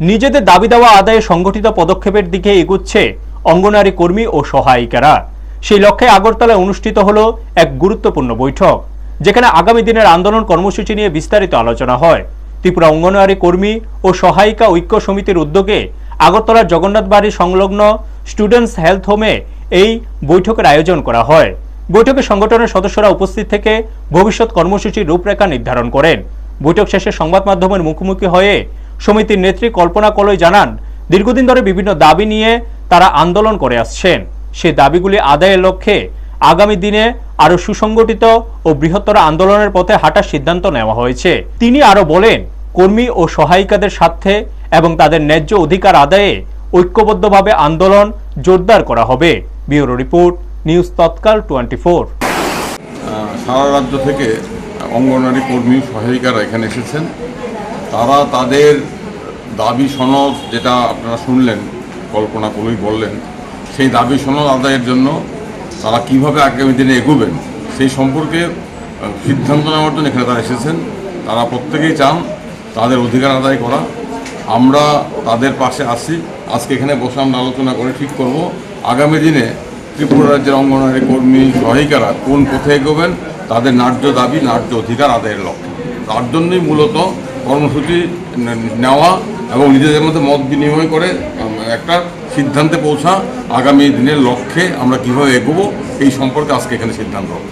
নিজেদের দাবি দেওয়া আদায়ে সংগঠিত পদক্ষেপের দিকে এগুচ্ছে অঙ্গনওয়াড়ি কর্মী ও সহায়িকারা। সেই লক্ষ্যে আগরতলায় অনুষ্ঠিত হলো এক গুরুত্বপূর্ণ বৈঠক, যেখানে আগামী দিনের আন্দোলন কর্মসূচি নিয়ে বিস্তারিত আলোচনা হয়। ত্রিপুরা অঙ্গনওয়াড়ি কর্মী ও সহায়িকা ঐক্য সমিতির উদ্যোগে আগরতলার জগন্নাথ বাড়ি সংলগ্ন স্টুডেন্টস হেলথ হোমে এই বৈঠকের আয়োজন করা হয়। বৈঠকে সংগঠনের সদস্যরা উপস্থিত থেকে ভবিষ্যৎ কর্মসূচির রূপরেখা নির্ধারণ করেন। বৈঠক শেষে সংবাদ মাধ্যমের মুখোমুখি হয়ে সমিতির নেত্রী কল্পনা কলই জানান, দীর্ঘদিন ধরে বিভিন্ন দাবি নিয়ে তারা আন্দোলন করে আসছেন। সেই দাবিগুলি আদায়ের লক্ষ্যে আগামী দিনে আরো সুসংগঠিত ও বৃহত্তর আন্দোলনের পথে হাঁটার সিদ্ধান্ত নেওয়া হয়েছে। তিনি আরো বলেন, কর্মী ও সহায়িকাদের স্বার্থে এবং তাদের ন্যায্য অধিকার আদায়ে ঐক্যবদ্ধভাবে আন্দোলন জোরদার করা হবে। ব্যুরো রিপোর্ট, নিউজ তৎকাল 24। সারা রাজ্য থেকে অঙ্গনওয়াড়ি কর্মী সহায়িকারা এখানে এসেছেন। তারা তাদের দাবি সনদ, যেটা আপনারা শুনলেন কল্পনা করেই বললেন, সেই দাবি সনদ আদায়ের জন্য তারা কীভাবে আগামী দিনে এগোবেন সেই সম্পর্কে সিদ্ধান্ত নেওয়ার জন্য এখানে তারা এসেছেন। তারা প্রত্যেকেই চান তাদের অধিকার আদায় করা। আমরা তাদের পাশে আছি। আজকে এখানে বসে আমরা আলোচনা করে ঠিক করব আগামী দিনে ত্রিপুরা রাজ্যের অঙ্গনওয়াড়ি কর্মী সহায়িকারা কোন পথে এগোবেন তাদের ন্যায্য দাবি, ন্যায্য অধিকার আদায়ের লক্ষ্যে। তার জন্যই মূলত কর্মসূচি নেওয়া এবং নিজেদের মধ্যে মত বিনিময় করে একটা সিদ্ধান্তে পৌঁছা আগামী দিনের লক্ষ্যে আমরা কীভাবে এগোবো এই সম্পর্কে আজকে এখানে সিদ্ধান্ত হবে।